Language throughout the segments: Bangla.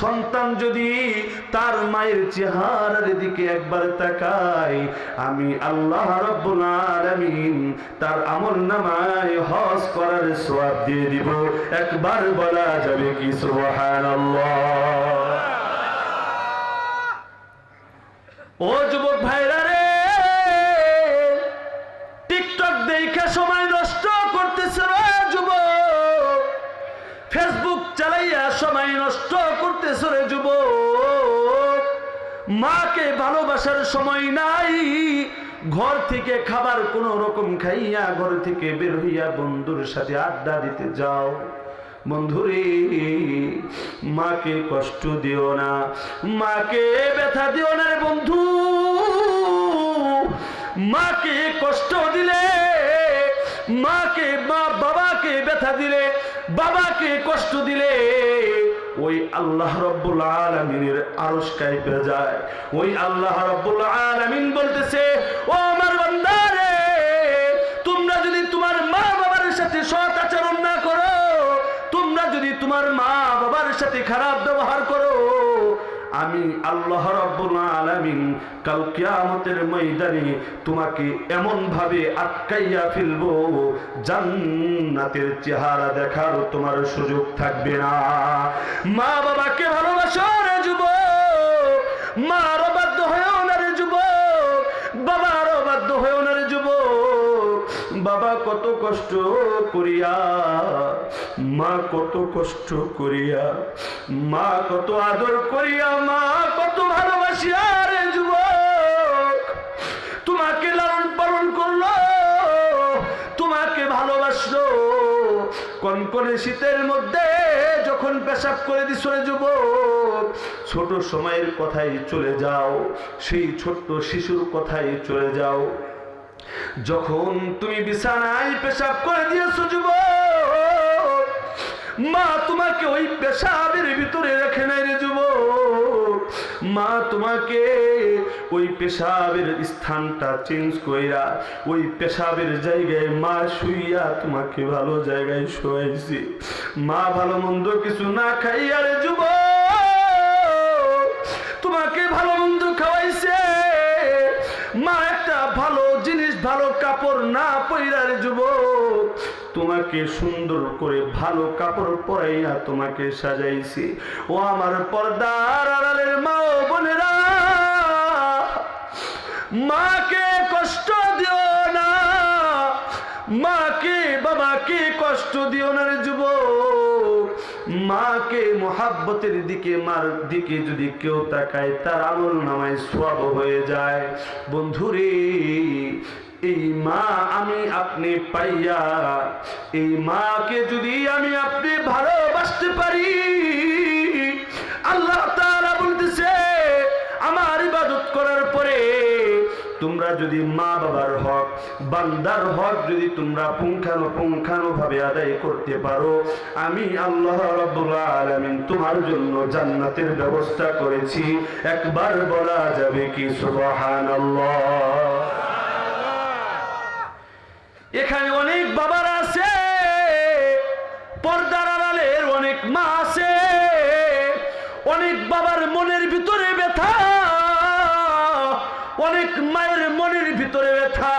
সন্তান যদি তার মায়ের চেহারার দিকে একবার তাকায়, আমি আল্লাহ রাব্বুল আলামিন তার আমলনামায় হজ করার সওয়াব দিয়ে দিব। একবার বলা যাবে কি সুবহানাল্লাহ? ও যুবক ভাইরা রে, টিকটক দেখে সময় নষ্ট করতেছে রে যুবক, ফেসবুক চালাইয়া সময় নষ্ট করতেছে রে যুবক, মাকে ভালোবাসার সময় নাই, ঘর থেকে খাবার কোন রকম খাইয়া ঘর থেকে বের হইয়া বন্ধুর সাথে আড্ডা দিতে যাও। বন্ধুরে, মাকে কষ্ট দিও না, মাকে ব্যথা দিও না রে বন্ধু। মাকে কষ্ট দিলে, মাকে বাবাকে ব্যথা দিলে, বাবাকে কষ্ট দিলে ওই আল্লাহ রাব্বুল আলামিনের আরশ কাঁপে যায়। ওই আল্লাহ রাব্বুল আলামিন বলতেছে, ও আমার বান্দা রে, তোমরা যদি তোমার মা বাবার সাথে সৎ আচরণ না করো, তোমরা যদি তোমার মা বাবার সাথে খারাপ ব্যবহার করো, আমি আল্লাহ রাব্বুল আলামিন কাল কিয়ামতের ময়দানে তোমাকে এমন ভাবে আটকাইয়া ফেলবো, জান্নাতের চেহারা দেখার তোমার সুযোগ থাকবে না। মা বাবাকে ভালোবাসো রে যুবক, মার অবাধ্য হয়েও না রে যুবক, বাবার অবাধ্য হয়েও না রে যুবক। বাবা কত কষ্ট করিয়া, মা কত কষ্ট করিয়া, মা কত আদর করিয়া, মা কত ভালোবাসিয়া রে যুবক তোমাকে লালন পালন করলো, তোমাকে ভালোবাসলো। কনকনে শীতের মধ্যে যখন পেশাব করে দিছ রে যুবক, ছোট সময়ের কথাই চলে যাও, সেই ছোট্ট শিশুর কথাই চলে যাও। যখন তুমি বিছানায় পেশাব করে দিয়েছো যুবক, মা তোমাকে ওই পেশাবের ভিতরে রেখে নাই রে যুবক, মা তোমাকে ওই পেশাবের স্থানটা চেঞ্জ কইরা ওই পেশাবের জায়গায় মা শুইয়া তোমাকে ভালো জায়গায় শোয়াইছে। মা ভালো মন্দ কিছু না খাইয়া রে যুবক তোমাকে ভালো মন্দ খাওয়াইছে। মা একটা ভালো জিনিস, ভালো কাপড় না পইরা রে যুবক তোমাকে সুন্দর করে ভালো কাপড় পরাইয়া তোমাকে সাজাইছে। ও আমার পর্দার আড়ালের মা ও বোনেরা, মাকে কষ্ট দিও না, মাকে বাবাকে কষ্ট দিও না রে যুবক। মাকে মোহাব্বতের দিকে, মার দিকে যদি কেউ তাকায় তার আমলনামায় সওয়াব হয়ে যায়। বন্ধুরে, এই মা আমি আপনি পাইয়া, এই মাকে যদি আমি আপনি ভালোবাসতে পারি, আল্লাহ তাআলা বলতেছে আমার ইবাদত করার পরে তোমরা যদি মা বাবার হক, বান্দার হক যদি তোমরা পুঙ্খানুপুঙ্খানুভাবে আদায় করতে পারো, আমি আল্লাহ রাব্বুল আলামিন তোমার জন্য জান্নাতের ব্যবস্থা করেছি। একবার বলা যাবে কি সুবহানাল্লাহ? এখানে অনেক বাবারা আছে, পর্দার আড়ালের অনেক মা আছে, অনেক বাবার মনের ভিতরে ব্যথা, অনেক মায়ের মনের ভিতরে ব্যথা,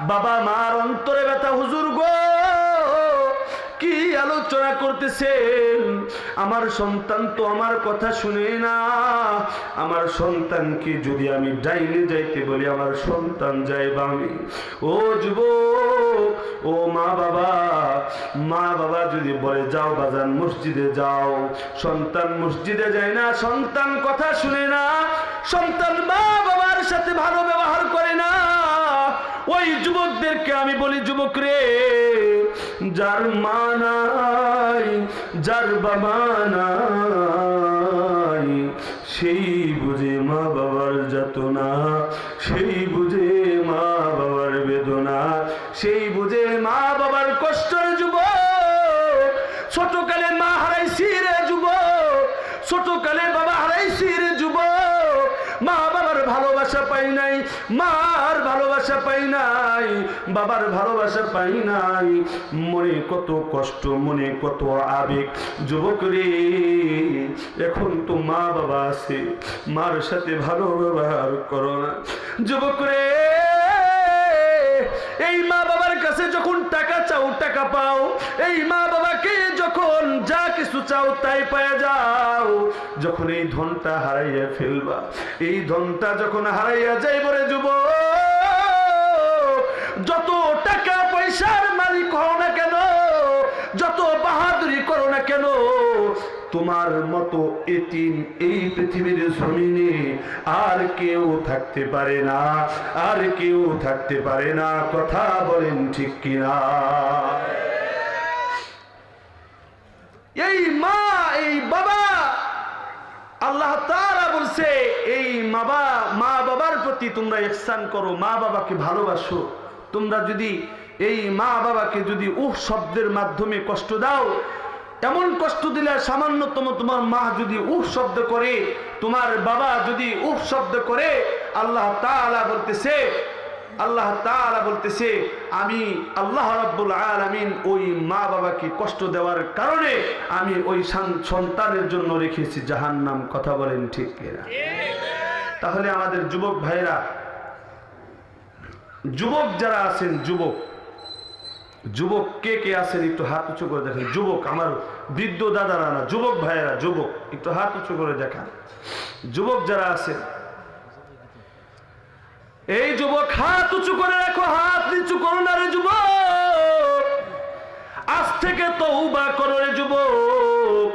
বাবা মার অন্তরে ব্যথা। হুজুর গো, কি আলোচনা করতেছেন? আমার সন্তান তো আমার কথা শুনে না, আমার সন্তানকে যদি আমি ডাইনে যাইতে বলি আমার সন্তান যায় বামে। ও যুবক, ও মা বাবা যদি বলে যাও বাজান মসজিদে যাও, সন্তান মসজিদে যায় না, সন্তান কথা শুনে না, সন্তান মা বাবার সাথে ভালো ব্যবহার করে না। ওই যুবকদেরকে আমি বলি, যুবক রে, যার মা নাই, যার বাবা নাই, সেই বুঝে মা বাবার যাতনা, সেই বুঝে মা বাবার বেদনা, সেই বুঝে মা বাবার কষ্টের যুবক। ছোটকালে মা হারাইছি রে যুবক, ছোটকালে বাবা হারাইছি রে যুবক, মা বাবার ভালোবাসা পাই নাই, মার ভালোবাসা পাই নাই, বাবার ভালোবাসা পাই নাই, মনে কত কষ্ট, মনে কত আবেগ। যুবক রে, এখন তো মা বাবা আছে, মার সাথে ভালো ব্যবহার করো না। যুবক রে, এই মা বাবার কাছে যখন টাকা চাও টাকা পাও, এই মা বাবাকে যখন যা কিছু চাও তাই পাওয়া যাও, যখন এই ধনটা হারাইয়া ফেলবা, এই ধনটা যখন হারাইয়া যাইব রে যুবক, যত টাকা পয়সার মালিক হও না কেন, যত বাহাদুরি করো না কেন, তোমার মতো এতিম এই পৃথিবীর জমিনে আর কেউ থাকতে পারে না, আর কেউ থাকতে পারে না। কথা বলেন ঠিক কিনা? এই মা, এই বাবা, আল্লাহ তাআলা বলছে এই মা বাবার প্রতি তোমরা ইহসান করো, মা বাবাকে ভালোবাসো। তোমরা যদি এই মা বাবাকে যদি উহ শব্দের মাধ্যমে কষ্ট দাও, এমন কষ্ট দিলে সামান্যতম তোমার মা যদি উহ শব্দ করে, তোমার বাবা যদি উহ শব্দ করে, আল্লাহ তাআলা বলতেছে আমি আল্লাহ রাব্বুল আলামিন ওই মা বাবাকে কষ্ট দেওয়ার কারণে আমি ওই সন্তানের জন্য রেখেছি জাহান্নাম। কথা বলেন ঠিক কিনা? তাহলে আমাদের যুবক ভাইরা, যুবক যারা আছেন, যুবক কে কে আছেন একটু হাত উঁচু করে দেখেন। যুবক, আমার বৃদ্ধ দাদারা না, যুবক ভাইয়েরা, যুবক একটু হাত উঁচু করে দেখান। যুবক যারা আছেন, এই যুবক হাত উঁচু করে রাখো, হাত নিচু করো না রে যুবক। আজ থেকে তওবা করো রে যুবক,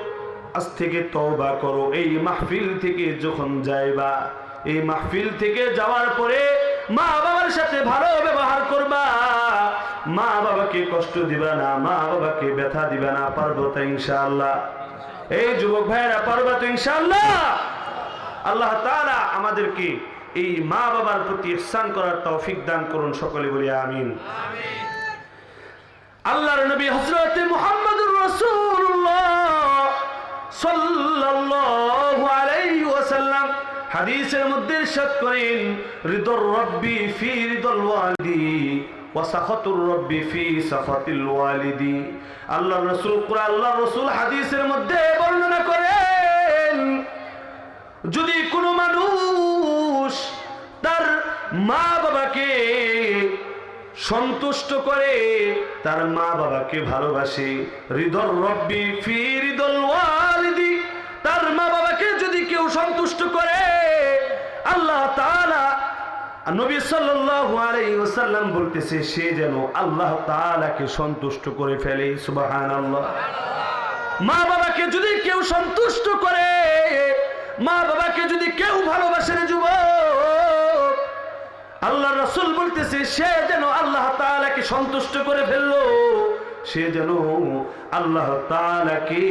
আজ থেকে তওবা করো। এই মাহফিল থেকে যখন যাইবা, এই মাহফিল থেকে যাওয়ার পরে মা বাবার সাথে ভালো ব্যবহার করবা, মা বাবাকে কষ্ট দিবা না, মা বাবাকে ব্যথা দিবা না। পারবো তো ইনশাআল্লাহ? এই যুবক ভাইয়েরা, পারবা তো ইনশাআল্লাহ? আল্লাহ তাআলা আমাদেরকে এই মা বাবার প্রতি ইহসান করার তৌফিক দান করুন। সকলে বলি আমিন। আল্লাহর নবী হযরত মুহাম্মদুর রাসূলুল্লাহ সাল্লাল্লাহু আলাইহি ওয়াসাল্লাম হাদিসের মধ্যে ইরশাদ করেন, রিদর রাব্বি ফি রিদল ওয়ালিদি ওয়া সাখাতুর রাব্বি ফি সাখাতিল ওয়ালিদি। আল্লাহর রাসূল হাদিসের মধ্যে বর্ণনা করেন, যদি কোনো মানুষ তার মা বাবাকে সন্তুষ্ট করে, তার মা বাবাকে ভালোবাসে, রিদর রব্বি ফি রিদল ওয়ালিদি, তার মা বাবাকে যদি কেউ সন্তুষ্ট করে, আল্লাহ তাআলা, নবী সাল্লাল্লাহু আলাইহি ওয়াসাল্লাম বলতেছে সে যেন আল্লাহ তাআলাকে সন্তুষ্ট করে ফেলে। সুবহানাল্লাহ। মা বাবাকে যদি কেউ সন্তুষ্ট করে, মা বাবাকে যদি কেউ ভালোবাসে রে যুবক, আল্লাহ রাসূল বলতেছে সে যেন আল্লাহ তাআলাকে সন্তুষ্ট করে ফেললো, সে যেন আল্লাহ তাআলাকে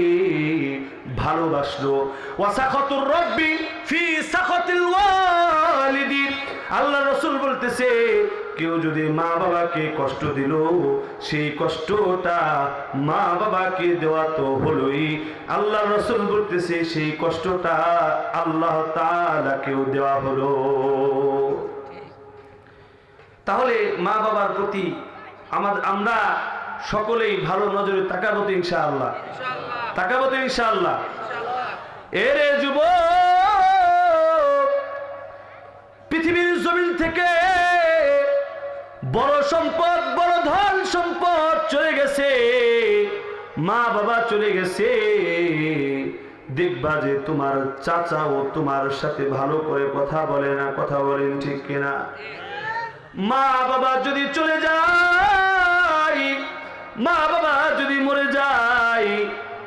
ভালোবাসলো। ওয়া সাখাতুর রাব্বি ফি সাখাতিল ওয়ালিদি। আল্লাহ রাসূল বলতেছে কেউ যদি মা বাবাকে কষ্ট দিল, সেই কষ্টটা মা বাবাকে দেওয়া তো হলোই, আল্লাহ রাসূল বলতেছে সেই কষ্টটা আল্লাহ তাআলাকেও দেওয়া হলো। তাহলে মা বাবার প্রতি আমরা সকলেই ভালো নজরে তাকাবো তো ইনশাআল্লাহ? তাকাবো তো ইনশাআল্লাহ? এরে যুবক, পৃথিবীর জমিন থেকে বড় সম্পদ, বড় ধন সম্পদ চলে গেছে, মা বাবা চলে গেছে। দেখবা যে তোমার চাচাও তোমার সাথে ভালো করে কথা বলে না। কথা বলেন ঠিক কিনা? মা বাবা যদি চলে যায়, মা বাবা যদি মরে যায়,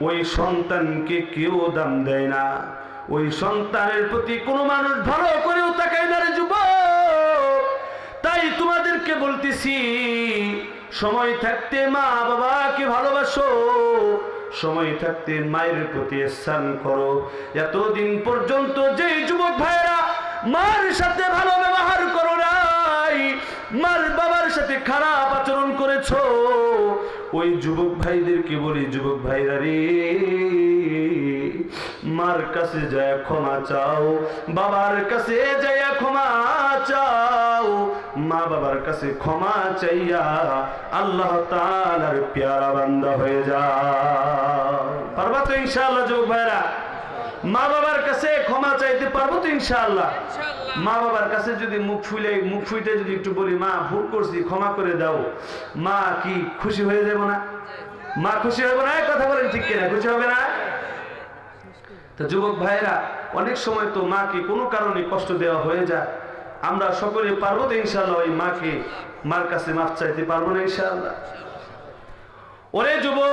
ওই সন্তানকে কেউ দাম দেয় না, ওই সন্তানের প্রতি কোনো মানুষ ভালো করেও তাকায় না রে যুবক। তাই তোমাদেরকে বলতেছি, সময় থাকতে মা বাবাকে ভালোবাসো, সময় থাকতে মায়ের প্রতি ইহসান করো। এতদিন পর্যন্ত যেই যুবক ভাইরা মার সাথে ভালো ব্যবহার করো নাই, মার বাবার সাথে খারাপ আচরণ করেছো, ওই যুবক ভাইদেরকে বলি, যুবক ভাইরা রে, মার কাছে যায় ক্ষমা চাও, বাবার কাছে যায় ক্ষমা চাও, মা বাবার কাছে ক্ষমা চাইয়া আল্লাহ তাআলার প্যারা বান্দা হয়ে যাও। পারবা তো ইনশাআল্লাহ যুবক ভাইরা? মা বাবার কাছে ক্ষমা চাইতে পারবো তো ইনশাআল্লাহ? মা বাবার কাছে যদি মুখ ফুইতে যদি একটু বলি, মা ভুল করছি ক্ষমা করে দাও, মা কি খুশি হয়ে যাবো না? মা খুশি হবে না? কথা বলেন ঠিক কিনা? খুশি হবে না? তো যুবক ভাইরা, অনেক সময় তো মাকে কোনো কারণে কষ্ট দেওয়া হয়ে যায়। আমরা সকলে পারবো তো ইনশাআল্লাহ ওই মার কাছে মাফ চাইতে পারবো না ইনশাআল্লাহ? ওরে যুবক,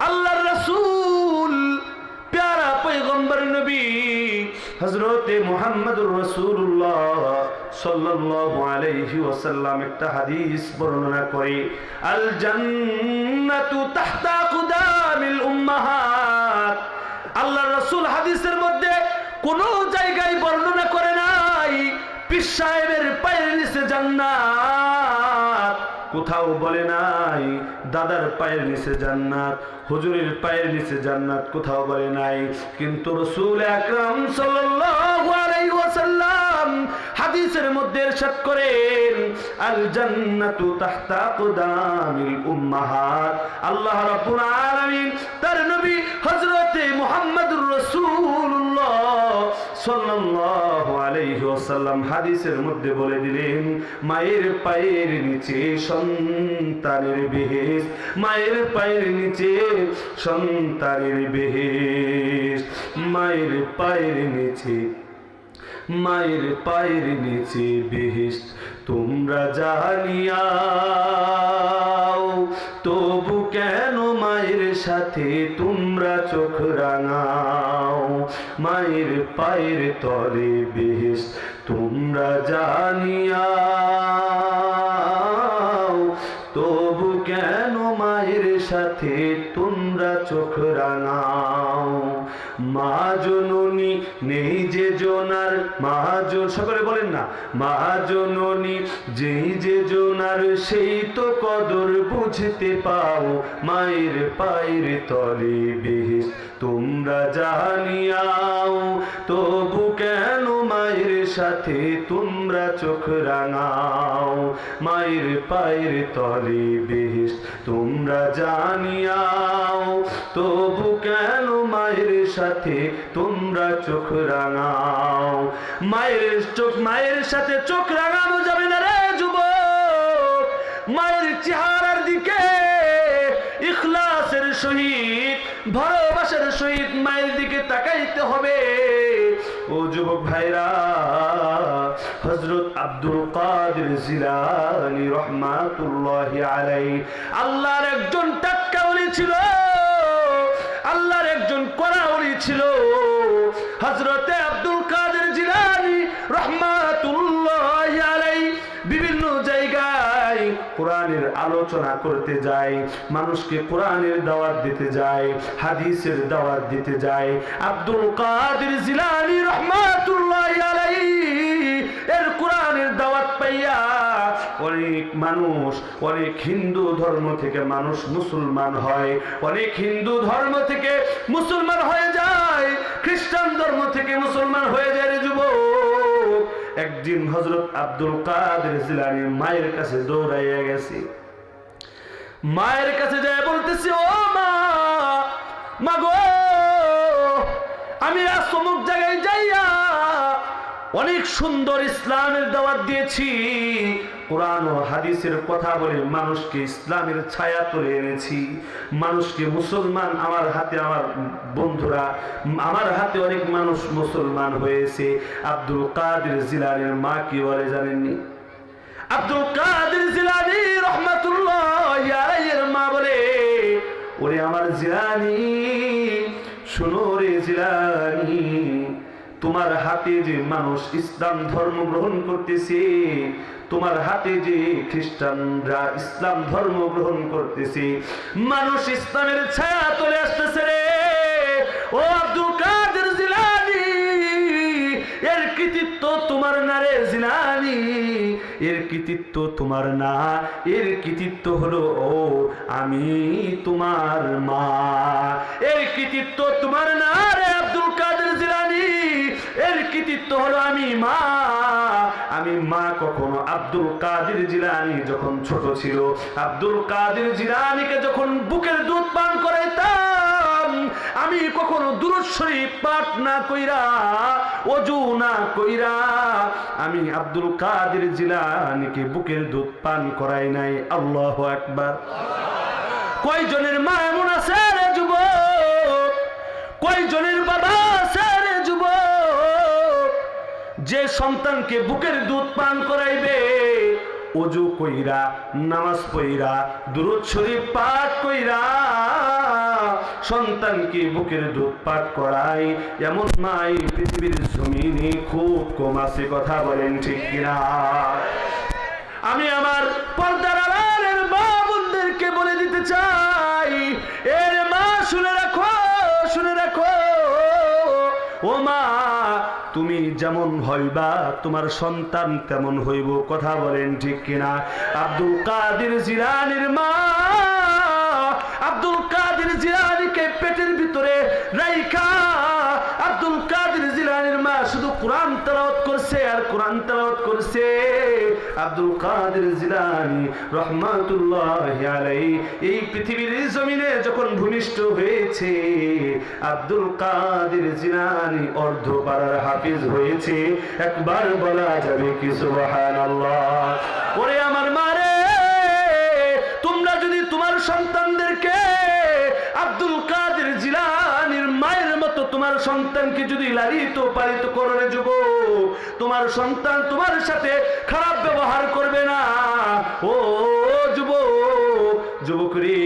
আল্লাহর রাসূল প্যারা পয়গম্বর নবী হযরতে মুহাম্মদুর রাসূলুল্লাহ সাল্লাল্লাহু আলাইহি ওয়াসাল্লাম একটা হাদিস বর্ণনা করে, আল জান্নাতু তাহতা কুদামিল উম্মাহাত। আল্লাহর রাসূল হাদিসের মধ্যে কোন জায়গায় বর্ণনা করে নাই পীর সাহেবের পায়ের নিচে জান্নাত, কোথাও বলে নাই দাদার পায়ের নিচে জান্নাত, হুজুরের পায়ের নিচে জান্নাত কোথাও বলে নাই। কিন্তু রাসূল আকরাম সাল্লাল্লাহু আলাইহি ওয়াসাল্লাম হাদিসের মধ্যে ইরশাদ করেন, আল জান্নাতু তাহতা কুদামিল উম্মাহাত। আল্লাহ রাব্বুল আলামিন তার নবী হযরতে মুহাম্মদুর রাসূলুল্লাহ সাল্লাল্লাহু আলাইহি ওয়াসাল্লাম হাদিসের মধ্যে বলে দিলেন, মায়ের পায়ের নিচে সন্তানের বেহেশত, মায়ের পায়ের নিচে সন্তানের বেহেশত, মায়ের পায়ের নিচে, মায়ের পায়ের নিচে বেহেশত। তোমরা জানিয়াও তবু কেন মায়ের সাথে তোমরা চোখ রাঙাও, মায়ের পায়ের তলে বেহেশত। তোমরা জানিয়াও তবু কেন মায়ের সাথে তোমরা চোখ রাঙাও। মা জননী নেই যে জোনার, মা সকলে বলেন না, মা জননী যেই যে জোনার সেই তো কদর বুঝতে পাও, মায়ের পায়ের তলে বেহেশত। তোমরা জানিয়াও তবু কেন মায়ের সাথে তোমরা চোখ রাঙাও, মায়ের পায়ের তলে বেহেশত। তোমরা জানিয়াও তবু কেন মায়ের সাথে তোমরা চোখ রাঙাও। মায়ের সাথে চোখ রাঙানো যাবে না রে যুবক। মায়ের চেহারার দিকে ইখলাসের সহিত, ভালোবাসার সহিত মায়ের দিকে তাকাইতে হবে। ও যুবক ভাইরা, হযরত আব্দুল কাদের জিলানী রাহমাতুল্লাহি আলাইহি আল্লাহর একজন টাটকা ওলি ছিল, আল্লাহর একজন কড়া ওলি ছিল। হযরতে আব্দুল কাদের জিলানী রাহমাতুল্লাহি আলাইহি বিভিন্ন জায়গায় কোরআনের আলোচনা করতে যায়, মানুষকে কোরআনের দাওয়াত দিতে যায়, হাদিসের দাওয়াত দিতে যায়। আব্দুল কাদের জিলানী রাহমাতুল্লাহি আলাইহি এর কোরআনের দাওয়াত পাইয়া অনেক মানুষ, অনেক হিন্দু ধর্ম থেকে মানুষ মুসলমান হয়, অনেক হিন্দু ধর্ম থেকে মুসলমান হয়ে যায়, খ্রিস্টান ধর্ম থেকে মুসলমান হয়ে যায় রে যুবক। একদিন হযরত আব্দুল কাদের জিলানীর মায়ের কাছে দৌড়াইয়া গেছে, মায়ের কাছে যায় বলতেছে, ও মা, মাগো আমি আজ অমুক জায়গায় যাইয়া অনেক সুন্দর ইসলামের দাওয়াত দিয়েছি, কোরআন ও হাদিসের কথা বলে মানুষকে ইসলামের ছায়া তুলে এনেছি, মানুষকে মুসলমান, আমার হাতে, আমার বন্ধুরা, আমার হাতে অনেক মানুষ মুসলমান হয়েছে। আব্দুল কাদের জিলানীর মা কি বলে জানেননি? আব্দুল কাদের জিলানী রাহমাতুল্লাহি আলাইহির মা বলে, ওরে আমার জিলানী, শোনো রে জিলানী, তোমার হাতে যে মানুষ ইসলাম ধর্ম গ্রহণ করতেছে, তোমার হাতে যে খ্রিস্টানরা ইসলাম ধর্ম গ্রহণ করতেছে, মানুষ ইসলামের ছায়া তলে আসতেছে রে। ও আব্দুল কাদের জিলানী, এর কৃতিত্ব তোমার না রে জিলানী, এর কৃতিত্ব তোমার না, এর কৃতিত্ব হলো ও আমি তোমার মা, এর কৃতিত্ব তোমার না রে আব্দুল কাদের জিলানী, এর কৃতিত্ব হলো আমি মা কখনো আব্দুল কাদের জিলানী যখন ছোট ছিল, আব্দুল কাদের জিলানীকে যখন বুকের দুধ পান করাইতাম, আমি কখনো দুরূদ শরীফ পাঠ না কইরা, ওযু না কইরা আমি আব্দুল কাদের জিলানীকে বুকের দুধ পান করাই নাই। আল্লাহু আকবার। কয়জনের মা এমন আছে রে যুবক, কয়জনের বাবা আছে রে যুবক, যে সন্তানকে বুকের দুধ পান করাইবে ওযু কইরা, নামাজ পড়া, দুরূদ শরীফ পাঠ কইরা সন্তানকে বুকের দুধ পাঠ করাই, এমন মাই পৃথিবীর জমিনে খুব কম আছে। কথা বলেন ঠিক কিনা? আমি আমার পর্দার আড়ালের মা বোনদেরকে বলে দিতে চাই, এর মা শুনে রাখো, শুনে রাখো, ও মা তুমি যেমন হইবা তোমার সন্তান তেমন হইব। কথা বলেন ঠিক কিনা? আব্দুল কাদের জিলানীর মা আব্দুল কাদের জিলানীকে পেটের ভিতরে রাইখা, আব্দুল কাদের জিলানীর মা শুধু কোরআন তেলাওয়াত করছে আর কোরআন তেলাওয়াত করছে। আব্দুল কাদের জিলানী রহমাতুল্লাহি আলাইহি এই পৃথিবীর জমিনে যখন ভূমিষ্ঠ হয়েছে, আব্দুল কাদের জিলানী অর্ধপাড়ার হাফেজ হয়েছে। একবার বলা যাবে কি সুবহানাল্লাহ? ওরে আমার মারে, তোমরা যদি তোমার সন্তানদেরকে আব্দুল কাদের জিলানীর মায়ের মতো তোমার সন্তানকে যদি লালিত পালিত করে যুবক, তোমার সন্তান তোমার সাথে খারাপ ব্যবহার করবে না। ও যুবক, যুবক রে,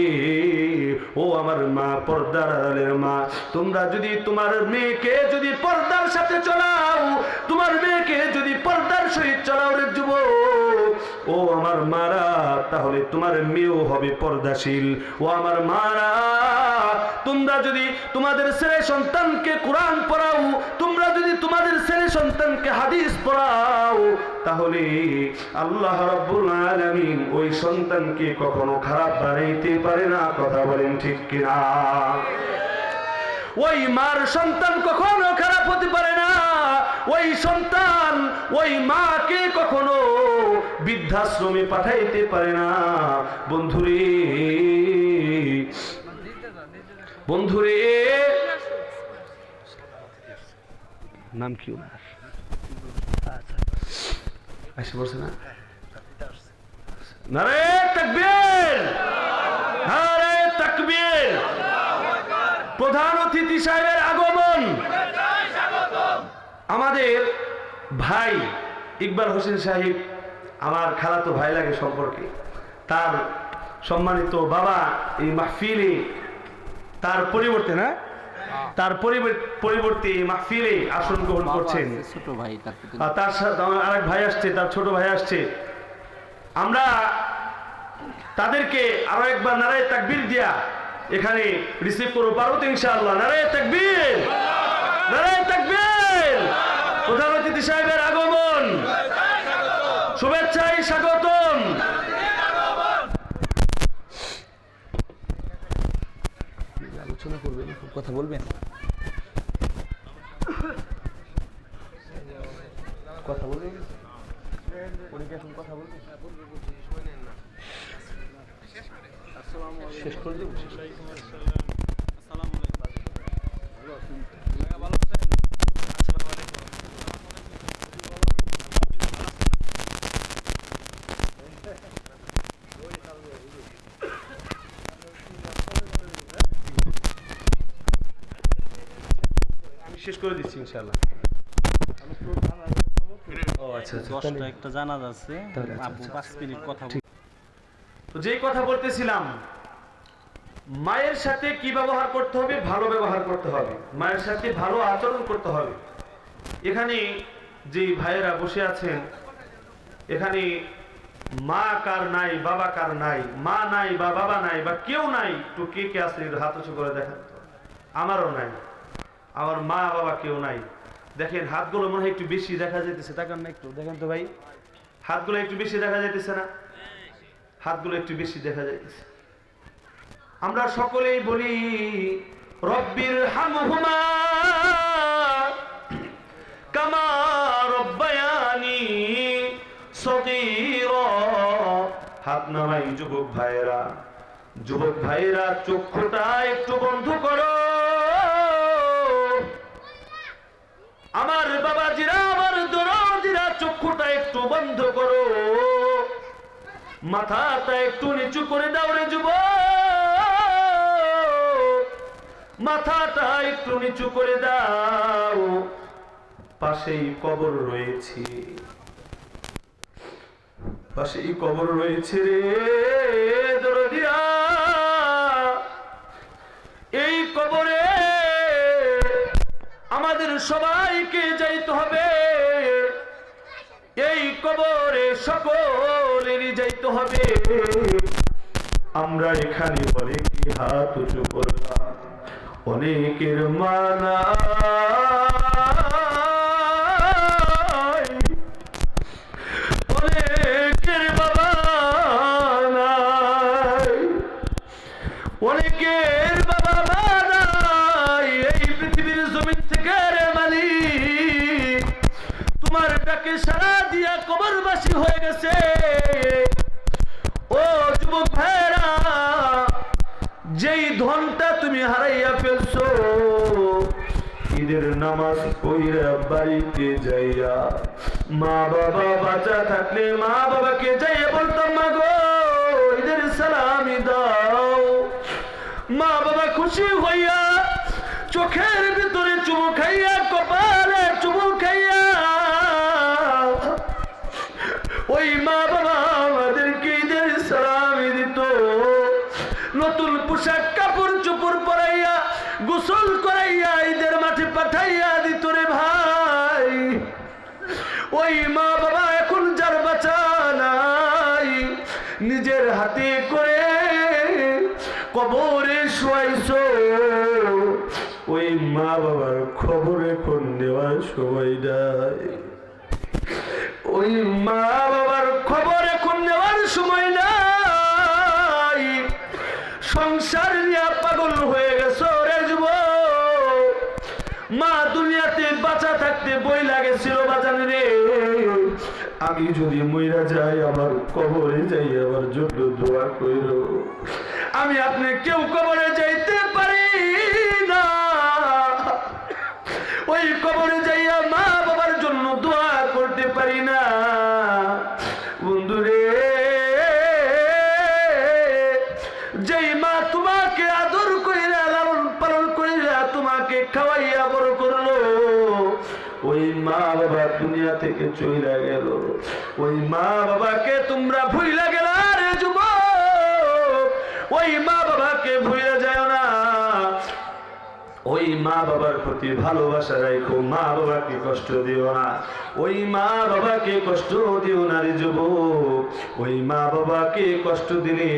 ও আমার মা, পর্দার আড়ালের মা, তোমরা যদি তোমার মেয়েকে যদি পর্দার সাথে চলাও, তোমার মেয়েকে যদি পর্দার সহিত চলাও রে যুবক, ও আমার মারা, তাহলে তোমার মেয়েও হবে পর্দাশীল। ও আমার মারা, তোমরা যদি তোমাদের ছেলে সন্তানকে কোরআন পড়াও, তোমরা যদি তোমাদের ছেলে সন্তানকে হাদিস পড়াও, তাহলে আল্লাহ রাব্বুল আলামিন ওই সন্তানকে কখনো খারাপ বানাইতে পারে না। কথা বলেন ঠিক কিনা? ওই মার সন্তান কখনো খারাপ হতে পারে না। ওই সন্তান ওই মাকে কখনো বৃদ্ধাশ্রমে পাঠাইতে পারে না। বন্ধুরে, বন্ধুরে, নাম কি ওনার? আচ্ছা বলছে না? নারে তাকবীর, নারে তাকবীর। প্রধান অতিথি সাহেবের আগমন। আমাদের ভাই ইকবাল হোসেন সাহেব আমার খালাতো ভাই লাগে সম্পর্কে, তার সম্মানিত বাবা এই মাহফিলে তার পরিবর্তে না, তার পরিবর্তে মাহফিলে আসন গ্রহণ করছেন। ছোট ভাই, তার সাথে আমার আরেক ভাই আসছে, তার ছোট ভাই আসছে। আমরা তাদেরকে আরো একবার নারায়ে তাকবীর দিয়া এখানে রিসিভ করব, পারবো তো ইনশাআল্লাহ? নারায়ে তাকবীর, নারায়ে তাকবীর। প্রধান অতিথি সাহেবের আগমন, শুভেচ্ছায় স্বাগতম। আলোচনা করবেন, কথা বলবেন, কথা বলবেন, কথা বলবেন, শেষ করে দেব। আমি শেষ করে দিচ্ছি ইনশাআল্লাহ। ও আচ্ছা, 10টা একটা জানাজা আছে, আব্বু 5 মিনিট কথা বল। তো যেই কথা বলতেছিলাম, মায়ের সাথে কি ব্যবহার করতে হবে? ভালো ব্যবহার করতে হবে, মায়ের সাথে ভালো আচরণ করতে হবে। এখানে যে ভাইয়েরা বসে আছেন, এখানে মা কার নাই, বাবা কার নাই, মা নাই বা বাবা নাই বা কেউ নাই, তো কে কে আছে হাত উঁচু করে দেখান তো। আমারও নাই, আমার মা বাবা কেউ নাই। দেখেন হাতগুলো মনে হয় একটু বেশি দেখা যাইতেছে, তাকান না একটু, দেখেন তো ভাই, হাতগুলো একটু বেশি দেখা যাইতেছে না? হাতগুলো একটু বেশি দেখা যাইতেছে। আমরা সকলেই বলি রব্বির হামহুমা কামা রব্বায়ানি সগীরা। হাত নামাই যুবক ভাইরা, চক্ষুটা একটু বন্ধ করো। আমার বাবাজিরা, আমার দরদিরা, চক্ষুটা একটু বন্ধ করো। মাথাটা একটু নিচু করে দাও রে যুবক, মাথাটা একটু নিচু করে দাও। পাশেই কবর রয়েছে, পাশেই কবর রয়েছে রে দরদিরা। এই কবরে আমাদের সবাইকে যাইতে হবে, এই কবরে সকলেরই যাইতে হবে। আমরা এখানে অনেকে হাত উঁচু করলাম, অনেকের মানা, অনেকের বাবা নাই, অনেকের বাবা মা নাই। এই পৃথিবীর জমিন থেকে রে মালিক তোমার ডাকে সাড়া দিয়া কবরবাসী হয়ে গেছে। ও যুবক ভাইরা, যেই ধনটা তুমি হারাইয়া ফেলছো, ঈদের নামাজ পড়িয়া বাড়িতে যাইয়া মা বাবা বাঁচা থাকলে মা বাবাকে যাইয়া বলতাম, মা গো ঈদের সালামি দাও। মা বাবা খুশি হইয়া চোখের ভিতরে চুমু খাইয়া, কপালে চুমু খাইয়া, ওই মা বাবা আমাদেরকে ঈদের সালামি দিত। নতুন পোশাক কাপড় চোপড় পরাইয়া, গোসল করাইয়া ঈদের মাঠে পাঠাইয়া দিত রে ভাই। ওই মা বাবা এখন যার বাঁচা নাই, নিজের হাতে করে কবরে শোয়াইছো। ওই মা বাবার খবর এখন নেওয়ার সময় নাই, ওই মা বাবার খবর এখন নেওয়ার সময় নাই। সংসার নিয়ে পাগল হয়ে গেছো রে যুবক। মা দুনিয়াতে বাঁচা থাকতে বই লাগেছিল বাজান রে, আমি যদি মইরা যাই আমার কবরে যাই আমার জন্য দোয়া কইরো। আমি আপনি কেউ কবরে যাইতে পারি না, ওই কবরে যাইয়া মা বাবার জন্য দোয়া করতে পারি না। বন্ধুরে, যেই মা তোমাকে আদর কইরা লালন পালন কইরা তোমাকে খাওয়াইয়া বড় করলো, ওই মা বাবা দুনিয়া থেকে চইলা গেল। ওই মা বাবাকে তোমরা ভুইলা গেলা রে যুবক, ওই মা বাবাকে ভুইলা যায় না। ওই মা বাবার প্রতি ভালোবাসা রাখো, মা বাবাকে কষ্ট দিও না, ওই মা বাবাকে কষ্ট দিও না রে যুবক। ওই মা বাবাকে কষ্ট দিলে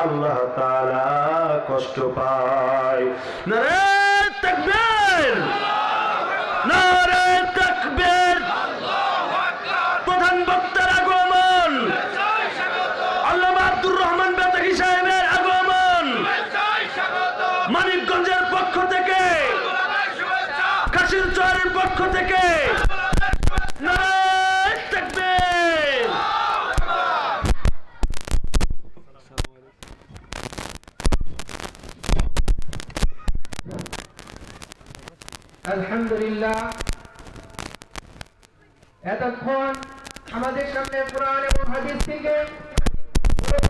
আল্লাহ তাআলা কষ্ট পায়। নারে তাকবীর, নারে তাকবীর। প্রধান বক্তার আগমন, আল্লামা আব্দুর রহমান বেতাগী সাহেবের আগমন, মানিকগঞ্জের পক্ষ থেকে, কাশির চরের পক্ষ থেকে নারে তাকবীর। আলহামদুলিল্লাহ, এতক্ষণ আমাদের সামনে কোরআন এবং হাদিস থেকে